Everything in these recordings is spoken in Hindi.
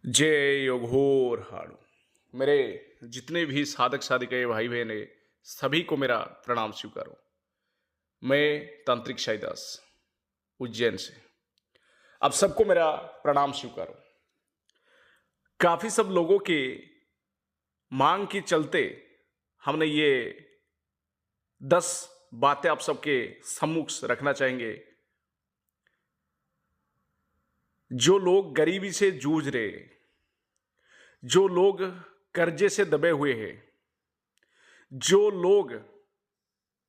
जय योगोर हाड़ू। मेरे जितने भी साधक साधिकाएं भाई बहन है, सभी को मेरा प्रणाम स्वीकारो। मैं तांत्रिक शायदास उज्जैन से आप सबको मेरा प्रणाम स्वीकारो। काफी सब लोगों के मांग के चलते हमने ये 10 बातें आप सबके सम्मुख रखना चाहेंगे। जो लोग गरीबी से जूझ रहे, जो लोग कर्जे से दबे हुए हैं, जो लोग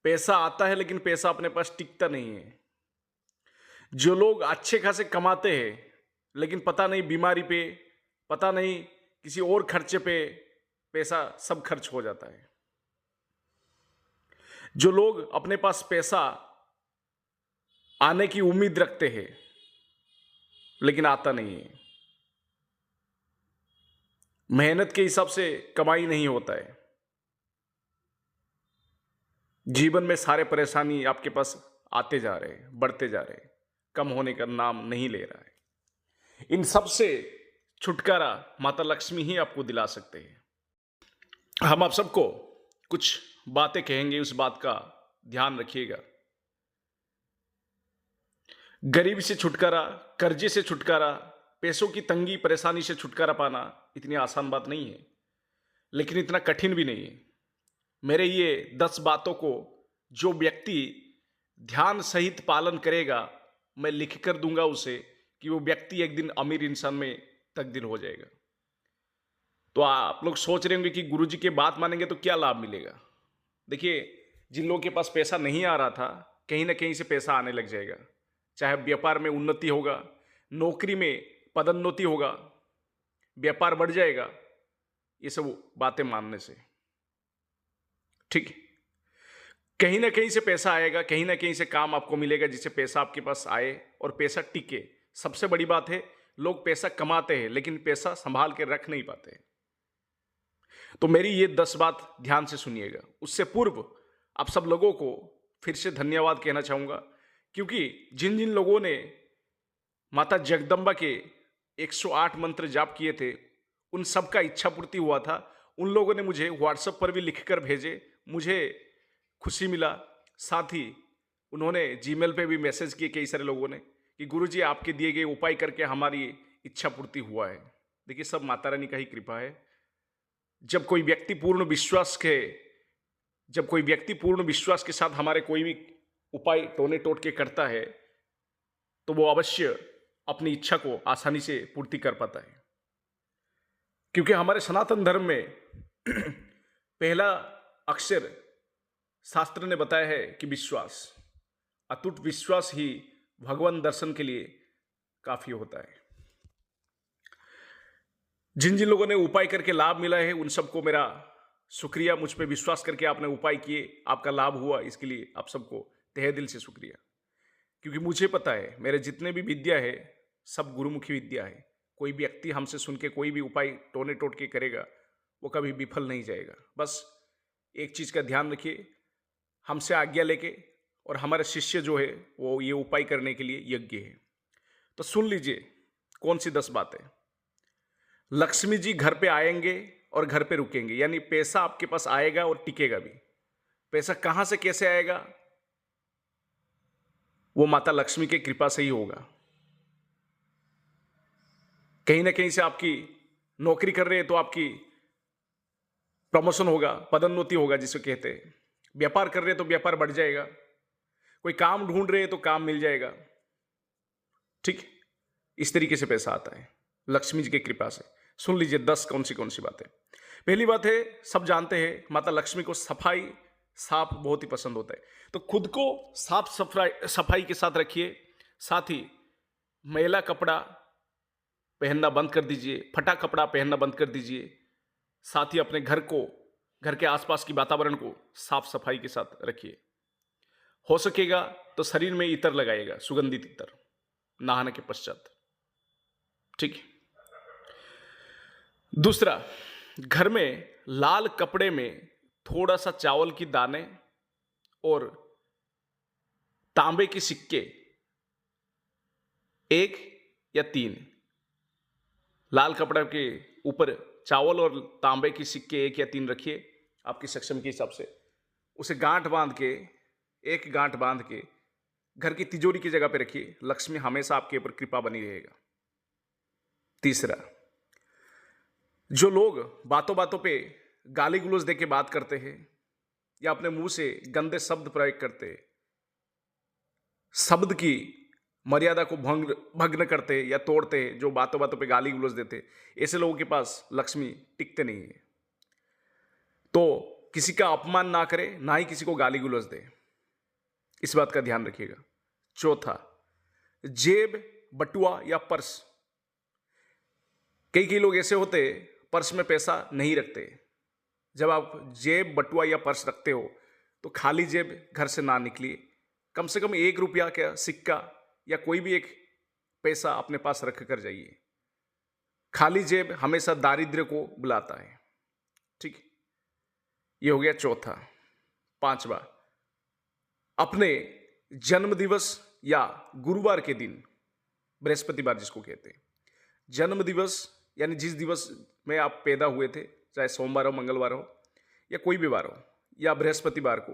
पैसा आता है लेकिन पैसा अपने पास टिकता नहीं है, जो लोग अच्छे खासे कमाते हैं लेकिन पता नहीं बीमारी पे, पता नहीं किसी और खर्चे पे पैसा सब खर्च हो जाता है, जो लोग अपने पास पैसा आने की उम्मीद रखते हैं लेकिन आता नहीं है, मेहनत के हिसाब से कमाई नहीं होता है, जीवन में सारे परेशानी आपके पास आते जा रहे हैं, बढ़ते जा रहे हैं, कम होने का नाम नहीं ले रहा है। इन सब से छुटकारा माता लक्ष्मी ही आपको दिला सकते हैं। हम आप सबको कुछ बातें कहेंगे, उस बात का ध्यान रखिएगा। गरीबी से छुटकारा, कर्जे से छुटकारा, पैसों की तंगी परेशानी से छुटकारा पाना इतनी आसान बात नहीं है, लेकिन इतना कठिन भी नहीं है। मेरे ये 10 बातों को जो व्यक्ति ध्यान सहित पालन करेगा, मैं लिख कर दूंगा उसे कि वो व्यक्ति एक दिन अमीर इंसान में तब्दील हो जाएगा। तो आप लोग सोच रहे होंगे कि गुरुजी के बात मानेंगे तो क्या लाभ मिलेगा। देखिए, जिन लोगों के पास पैसा नहीं आ रहा था, कहीं ना कहीं से पैसा आने लग जाएगा। चाहे व्यापार में उन्नति होगा, नौकरी में पदोन्नति होगा, व्यापार बढ़ जाएगा, ये सब बातें मानने से। ठीक है, कहीं ना कहीं से पैसा आएगा, कहीं ना कहीं से काम आपको मिलेगा जिससे पैसा आपके पास आए और पैसा टिके। सबसे बड़ी बात है, लोग पैसा कमाते हैं लेकिन पैसा संभाल के रख नहीं पाते। तो मेरी ये 10 बात ध्यान से सुनिएगा। उससे पूर्व आप सब लोगों को फिर से धन्यवाद कहना चाहूंगा, क्योंकि जिन जिन लोगों ने माता जगदम्बा के 108 मंत्र जाप किए थे, उन सब का इच्छा पूर्ति हुआ था। उन लोगों ने मुझे व्हाट्सएप पर भी लिखकर भेजे, मुझे खुशी मिला। साथ ही उन्होंने जीमेल पे भी मैसेज किए कई सारे लोगों ने कि गुरुजी आपके दिए गए उपाय करके हमारी इच्छा पूर्ति हुआ है। देखिए, सब माता रानी का ही कृपा है। जब कोई व्यक्ति पूर्ण विश्वास के जब कोई व्यक्ति पूर्ण विश्वास के साथ हमारे कोई भी उपाय टोने टोट के करता है, तो वो अवश्य अपनी इच्छा को आसानी से पूर्ति कर पाता है। क्योंकि हमारे सनातन धर्म में पहला अक्षर शास्त्र ने बताया है कि विश्वास, अटूट विश्वास ही भगवान दर्शन के लिए काफी होता है। जिन जिन लोगों ने उपाय करके लाभ मिला है, उन सबको मेरा शुक्रिया। मुझ पर विश्वास करके आपने उपाय किए, आपका लाभ हुआ, इसके लिए आप सबको तहे दिल से शुक्रिया। क्योंकि मुझे पता है मेरे जितने भी विद्या है सब गुरुमुखी विद्या है। कोई व्यक्ति हमसे सुन के कोई भी उपाय टोने टोट के करेगा, वो कभी विफल नहीं जाएगा। बस एक चीज का ध्यान रखिए, हमसे आज्ञा लेके, और हमारे शिष्य जो है वो ये उपाय करने के लिए यज्ञ है। तो सुन लीजिए कौन सी 10 बातें। लक्ष्मी जी घर पे आएंगे और घर पे रुकेंगे, यानी पैसा आपके पास आएगा और टिकेगा भी। पैसा कहां से कैसे आएगा, वो माता लक्ष्मी की कृपा से ही होगा। कहीं ना कहीं से आपकी नौकरी कर रहे हैं तो आपकी प्रमोशन होगा, पदोन्नति होगा जिसे कहते हैं। व्यापार कर रहे हैं तो व्यापार बढ़ जाएगा। कोई काम ढूंढ रहे हैं तो काम मिल जाएगा। ठीक, इस तरीके से पैसा आता है लक्ष्मी जी की कृपा से। सुन लीजिए 10 कौन सी बातें। पहली बात है, सब जानते हैं माता लक्ष्मी को सफाई साफ बहुत ही पसंद होता है। तो खुद को साफ सफाई के साथ रखिए। साथ ही मैला कपड़ा पहनना बंद कर दीजिए, फटा कपड़ा पहनना बंद कर दीजिए। साथ ही अपने घर के आसपास की वातावरण को साफ सफाई के साथ रखिए। हो सकेगा तो शरीर में इत्र लगाइएगा, सुगंधित इत्र, नहाने के पश्चात। ठीक है। दूसरा, घर में लाल कपड़े में थोड़ा सा चावल की दाने और तांबे के सिक्के 1 या 3 लाल कपड़े के ऊपर चावल और तांबे की सिक्के 1 या 3 रखिए, आपकी सक्षम के हिसाब से। उसे गांठ बांध के, एक गांठ बांध के घर की तिजोरी की जगह पे रखिए। लक्ष्मी हमेशा आपके ऊपर कृपा बनी रहेगा। तीसरा, जो लोग बातों बातों पे गाली गलौज दे के बात करते हैं या अपने मुंह से गंदे शब्द प्रयोग करते हैं, शब्द की मर्यादा को भंग करते या तोड़ते, जो बातों बातों पे गाली गलौज देते, ऐसे लोगों के पास लक्ष्मी टिकते नहीं है। तो किसी का अपमान ना करे, ना ही किसी को गाली गलौज दे, इस बात का ध्यान रखिएगा। चौथा, जेब, बटुआ या पर्स। कई लोग ऐसे होते पर्स में पैसा नहीं रखते। जब आप जेब, बटुआ या पर्स रखते हो तो खाली जेब घर से ना निकलिए। कम से कम 1 रुपया का सिक्का या कोई भी एक पैसा अपने पास रख कर जाइए। खाली जेब हमेशा दारिद्र्य को बुलाता है। ठीक, ये हो गया चौथा। पांचवा, अपने जन्म दिवस या गुरुवार के दिन, बृहस्पतिवार जिसको कहते हैं, जन्म दिवस यानी जिस दिवस में आप पैदा हुए थे, चाहे सोमवार हो, मंगलवार हो या कोई भी वार हो, या बृहस्पतिवार को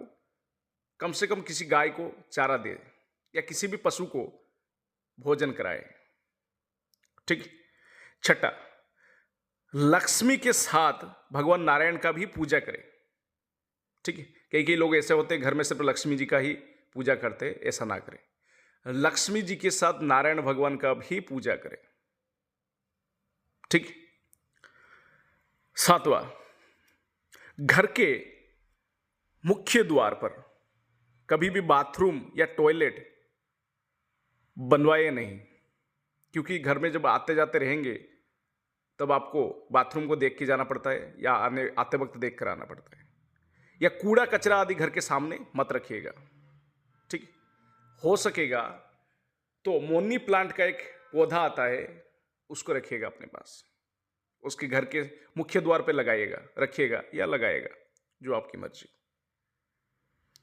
कम से कम किसी गाय को चारा दे या किसी भी पशु को भोजन कराए। ठीक। छठा, लक्ष्मी के साथ भगवान नारायण का भी पूजा करें। ठीक है, कई लोग ऐसे होते हैं घर में सिर्फ लक्ष्मी जी का ही पूजा करते हैं, ऐसा ना करें। लक्ष्मी जी के साथ नारायण भगवान का भी पूजा करें। ठीक। सातवां, घर के मुख्य द्वार पर कभी भी बाथरूम या टॉयलेट बनवाए नहीं, क्योंकि घर में जब आते जाते रहेंगे तब आपको बाथरूम को देख के जाना पड़ता है या आते वक्त देख कर आना पड़ता है। या कूड़ा कचरा आदि घर के सामने मत रखिएगा। ठीक, हो सकेगा तो मोनी प्लांट का एक पौधा आता है, उसको रखिएगा अपने पास, उसके घर के मुख्य द्वार पे लगाइएगा, रखिएगा या लगाएगा, जो आपकी मर्जी।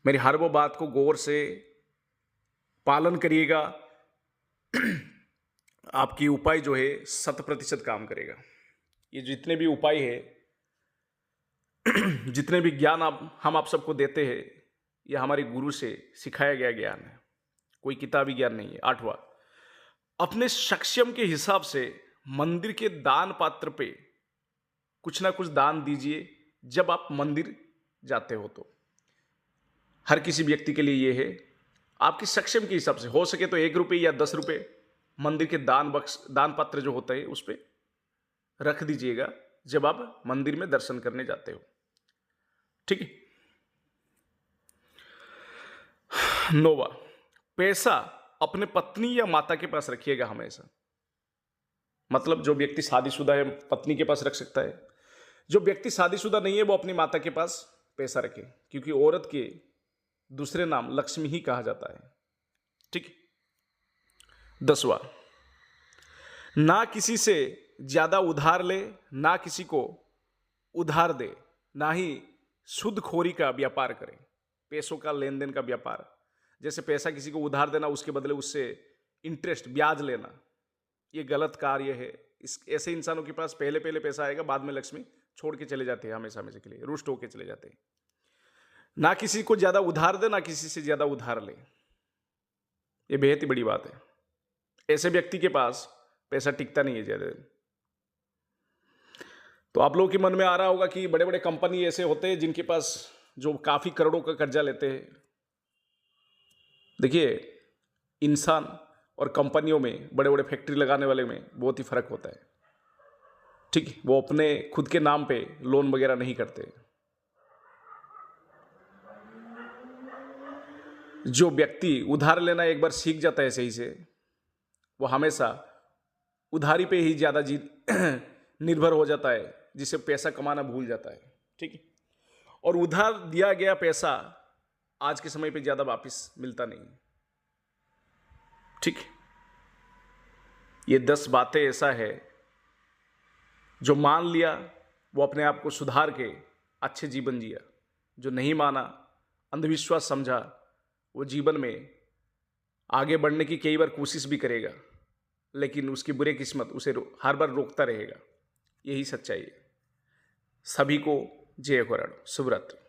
मेरी हर वो बात को गौर से पालन करिएगा, आपकी उपाय जो है 100% काम करेगा। ये जितने भी उपाय है, जितने भी ज्ञान हम आप सबको देते हैं, यह हमारे गुरु से सिखाया गया ज्ञान है, कोई किताबी ज्ञान नहीं है। 8वां, अपने सक्षम के हिसाब से मंदिर के दान पात्र पे कुछ ना कुछ दान दीजिए जब आप मंदिर जाते हो। तो हर किसी व्यक्ति के लिए यह है, आपकी सक्षम के हिसाब से हो सके तो 1 रुपये या 10 रुपये मंदिर के दान पात्र जो होता है उस पर रख दीजिएगा जब आप मंदिर में दर्शन करने जाते हो। ठीक है। 9वां, पैसा अपने पत्नी या माता के पास रखिएगा हमेशा। मतलब जो व्यक्ति शादीशुदा है पत्नी के पास रख सकता है, जो व्यक्ति शादीशुदा नहीं है वो अपनी माता के पास पैसा रखे, क्योंकि औरत के दूसरे नाम लक्ष्मी ही कहा जाता है। ठीक। 10वां, ना किसी से ज्यादा उधार ले, ना किसी को उधार दे, ना ही सूदखोरी का व्यापार करें, पैसों का लेन देन का व्यापार। जैसे पैसा किसी को उधार देना, उसके बदले उससे इंटरेस्ट, ब्याज लेना, ये गलत कार्य है। ऐसे इंसानों के पास पहले पैसा आएगा, बाद में लक्ष्मी छोड़ के चले जाते हैं, हमेशा हमेशा के लिए रुष्ट होके चले जाते हैं। ना किसी को ज्यादा उधार दे, ना किसी से ज्यादा उधार ले, ये बेहद ही बड़ी बात है। ऐसे व्यक्ति के पास पैसा टिकता नहीं है ज्यादा। तो आप लोगों के मन में आ रहा होगा कि बड़े बड़े कंपनी ऐसे होते हैं जिनके पास जो काफी करोड़ों का कर्जा लेते हैं। देखिए, इंसान और कंपनियों में, बड़े बड़े फैक्ट्री लगाने वाले में बहुत ही फर्क होता है। ठीक, वो अपने खुद के नाम पे लोन वगैरह नहीं करते। जो व्यक्ति उधार लेना एक बार सीख जाता है सही से, वो हमेशा उधारी पे ही ज्यादा निर्भर हो जाता है, जिससे पैसा कमाना भूल जाता है। ठीक है। और उधार दिया गया पैसा आज के समय पे ज्यादा वापस मिलता नहीं। ठीक। ये 10 बातें ऐसा है जो मान लिया वो अपने आप को सुधार के अच्छे जीवन जिया, जो नहीं माना, अंधविश्वास समझा, वो जीवन में आगे बढ़ने की कई बार कोशिश भी करेगा, लेकिन उसकी बुरी किस्मत उसे हर बार रोकता रहेगा। यही सच्चाई है। सभी को जय कोराडो। शुभ रात्रि।